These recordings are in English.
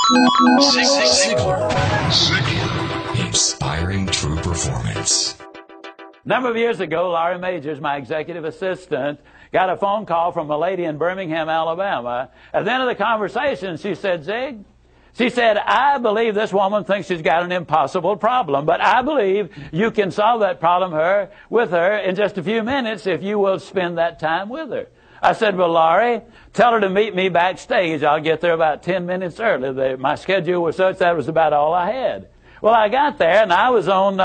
Ziglar. Inspiring true performance. A number of years ago, Laurie Majors, my executive assistant, got a phone call from a lady in Birmingham, Alabama. At the end of the conversation, she said, Zig, she said, I believe this woman thinks she's got an impossible problem, but I believe you can solve that problem with her in just a few minutes if you will spend that time with her. I said, well, Laurie, tell her to meet me backstage. I'll get there about 10 minutes early. My schedule was such that was about all I had. Well, I got there, and I was on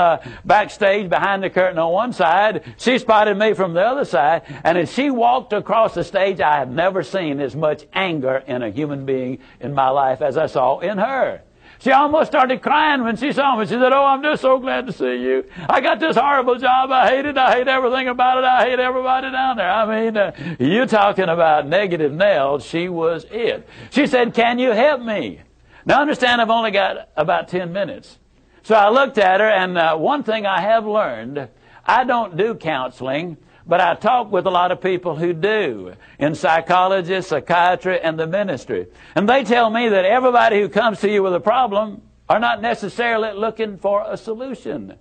backstage behind the curtain on one side. She spotted me from the other side, and as she walked across the stage, I have never seen as much anger in a human being in my life as I saw in her. She almost started crying when she saw me. She said, oh, I'm just so glad to see you. I got this horrible job. I hate it. I hate everything about it. I hate everybody down there. I mean, you talking about negative nails. She was it. She said, can you help me? Now, understand, I've only got about 10 minutes. So I looked at her, and one thing I have learned, I don't do counseling, but I talk with a lot of people who do, in psychology, psychiatry, and the ministry. And they tell me that everybody who comes to you with a problem are not necessarily looking for a solution.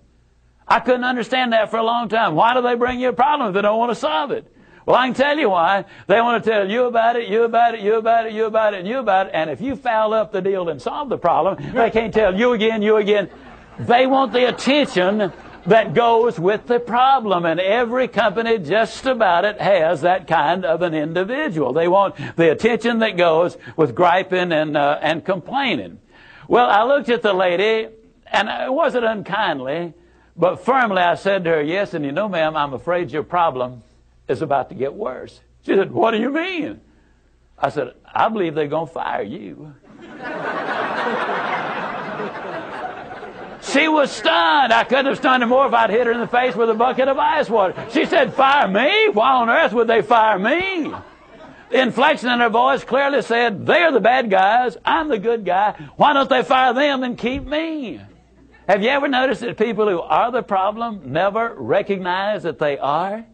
I couldn't understand that for a long time. Why do they bring you a problem if they don't want to solve it? Well, I can tell you why. They want to tell you about it, you about it, you about it, you about it, and you about it. And if you foul up the deal and solve the problem, they can't tell you again, you again. They want the attention that goes with the problem, and every company just about it has that kind of an individual. They want the attention that goes with griping and complaining. Well, I looked at the lady, and it wasn't unkindly, but firmly I said to her, yes, and you know, ma'am, I'm afraid your problem is about to get worse. She said, what do you mean? I said, I believe they're going to fire you. She was stunned. I couldn't have stunned her more if I'd hit her in the face with a bucket of ice water. She said, fire me? Why on earth would they fire me? The inflection in her voice clearly said, they're the bad guys. I'm the good guy. Why don't they fire them and keep me? Have you ever noticed that people who are the problem never recognize that they are?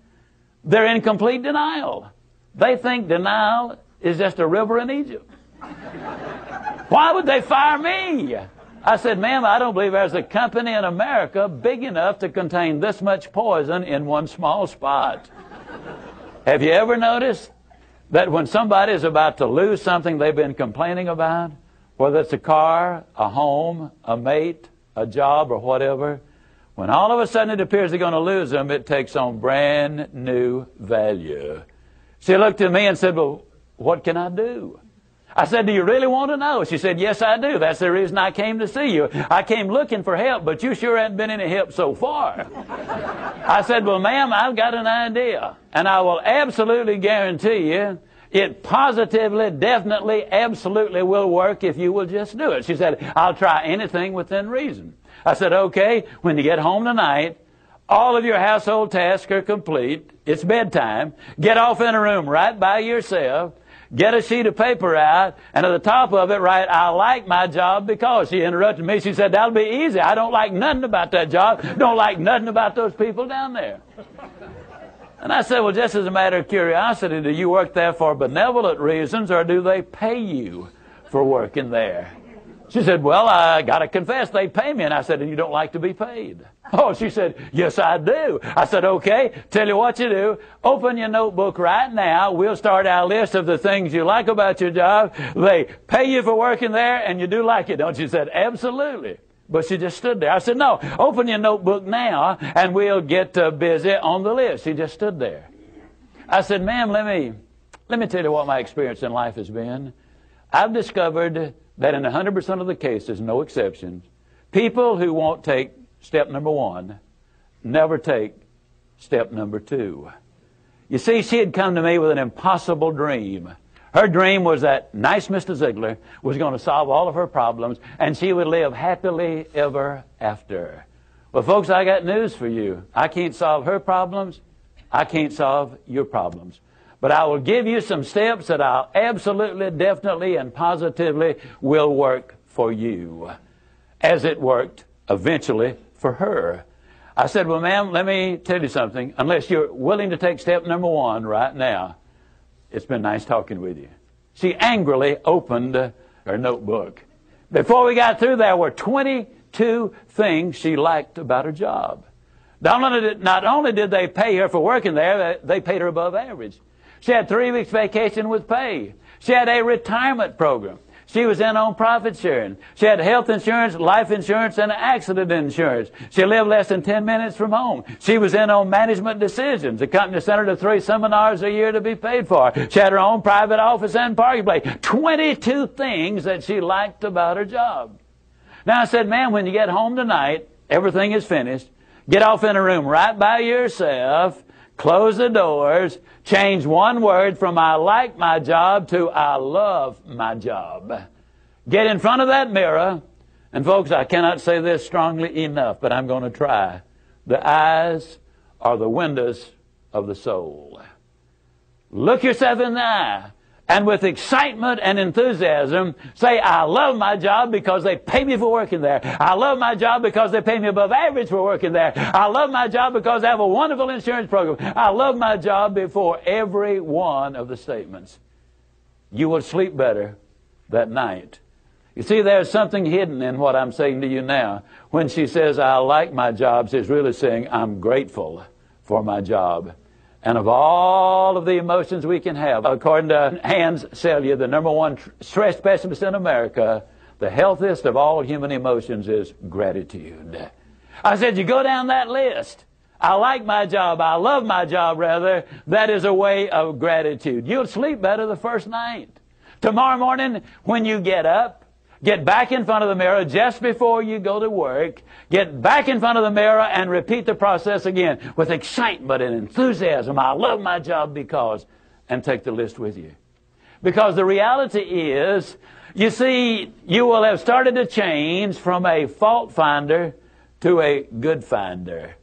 They're in complete denial. They think denial is just a river in Egypt. Why would they fire me? I said, ma'am, I don't believe there's a company in America big enough to contain this much poison in one small spot. Have you ever noticed that when somebody is about to lose something they've been complaining about, whether it's a car, a home, a mate, a job, or whatever, when all of a sudden it appears they're going to lose them, it takes on brand new value. She looked at me and said, well, what can I do? I said, do you really want to know? She said, yes, I do. That's the reason I came to see you. I came looking for help, but you sure haven't been any help so far. I said, well, ma'am, I've got an idea, and I will absolutely guarantee you it positively, definitely, absolutely will work if you will just do it. She said, I'll try anything within reason. I said, okay, when you get home tonight, all of your household tasks are complete. It's bedtime. Get off in a room right by yourself. Get a sheet of paper out, and at the top of it write, I like my job because. She interrupted me. She said, that'll be easy. I don't like nothing about that job. Don't like nothing about those people down there. And I said, well, just as a matter of curiosity, do you work there for benevolent reasons, or do they pay you for working there? She said, well, I got to confess, they pay me. And I said, and you don't like to be paid? Oh, she said, yes, I do. I said, okay, tell you what you do. Open your notebook right now. We'll start our list of the things you like about your job. They pay you for working there, and you do like it, don't you? She said, absolutely. But she just stood there. I said, no, open your notebook now, and we'll get busy on the list. She just stood there. I said, ma'am, let me tell you what my experience in life has been. I've discovered that in 100% of the cases, no exceptions, people who won't take step number one never take step number two. You see, she had come to me with an impossible dream. Her dream was that nice Mr. Ziglar was going to solve all of her problems, and she would live happily ever after. Well, folks, I got news for you. I can't solve her problems. I can't solve your problems. But I will give you some steps that I'll absolutely, definitely, and positively will work for you, as it worked eventually for her. I said, well, ma'am, let me tell you something. Unless you're willing to take step number one right now, it's been nice talking with you. She angrily opened her notebook. Before we got through, there were 22 things she liked about her job. Not only did they pay her for working there, they paid her above average. She had 3 weeks vacation with pay. She had a retirement program. She was in on profit sharing. She had health insurance, life insurance, and accident insurance. She lived less than 10 minutes from home. She was in on management decisions. The company sent her to 3 seminars a year to be paid for. She had her own private office and parking place. 22 things that she liked about her job. Now I said, man, when you get home tonight, everything is finished. Get off in a room right by yourself. Close the doors. Change one word from I like my job to I love my job. Get in front of that mirror. And folks, I cannot say this strongly enough, but I'm going to try. The eyes are the windows of the soul. Look yourself in the eye. And with excitement and enthusiasm, say, I love my job because they pay me for working there. I love my job because they pay me above average for working there. I love my job because they have a wonderful insurance program. I love my job before every one of the statements. You will sleep better that night. You see, there's something hidden in what I'm saying to you now. When she says, I like my job, she's really saying, I'm grateful for my job. And of all of the emotions we can have, according to Hans Selye, the #1 stress specialist in America, the healthiest of all human emotions is gratitude. I said, you go down that list. I like my job. I love my job, rather. That is a way of gratitude. You'll sleep better the first night. Tomorrow morning, when you get up, get back in front of the mirror just before you go to work. Get back in front of the mirror and repeat the process again with excitement and enthusiasm. I love my job because, and take the list with you. Because the reality is, you see, you will have started to change from a fault finder to a good finder.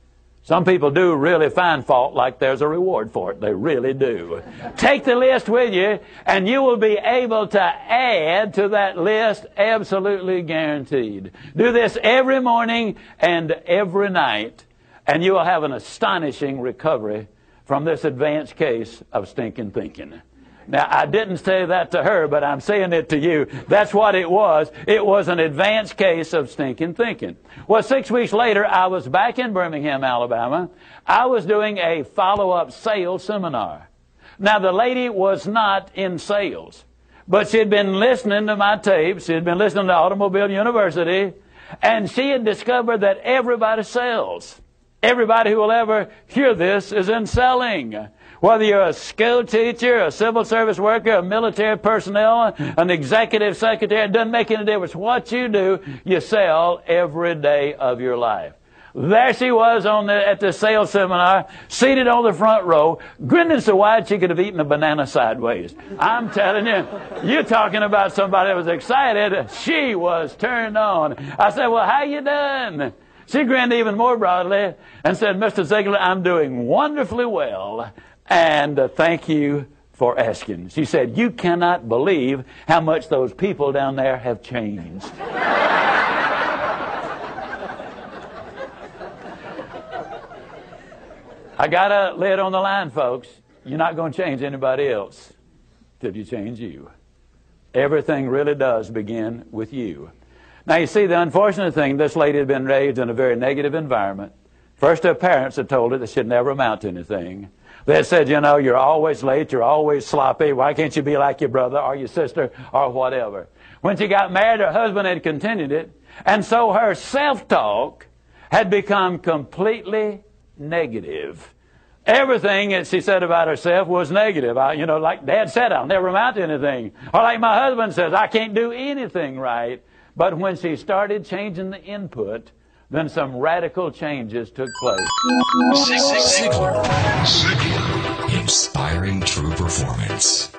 Some people do really find fault like there's a reward for it. They really do. Take the list with you, and you will be able to add to that list, absolutely guaranteed. Do this every morning and every night, and you will have an astonishing recovery from this advanced case of stinking thinking. Now, I didn't say that to her, but I'm saying it to you. That's what it was. It was an advanced case of stinking thinking. Well, 6 weeks later, I was back in Birmingham, Alabama. I was doing a follow-up sales seminar. Now, the lady was not in sales, but she had been listening to my tapes. She had been listening to Automobile University, and she had discovered that everybody sells. Everybody who will ever hear this is in selling. Whether you're a school teacher, a civil service worker, a military personnel, an executive secretary, it doesn't make any difference. What you do, you sell every day of your life. There she was at the sales seminar, seated on the front row, grinning so wide she could have eaten a banana sideways. I'm telling you, you're talking about somebody that was excited. She was turned on. I said, well, how you done? She grinned even more broadly and said, Mr. Ziglar, I'm doing wonderfully well. And thank you for asking. She said, you cannot believe how much those people down there have changed. I got a lid on the line, folks. You're not going to change anybody else till you change you. Everything really does begin with you. Now, you see, the unfortunate thing, this lady had been raised in a very negative environment. First, her parents had told her that she'd never amount to anything. They had said, you know, you're always late, you're always sloppy, why can't you be like your brother or your sister or whatever? When she got married, her husband had continued it, and so her self-talk had become completely negative. Everything that she said about herself was negative. Like Dad said, I'll never amount to anything. Or like my husband says, I can't do anything right. But when she started changing the input, then some radical changes took place. Ziglar. Inspiring true performance.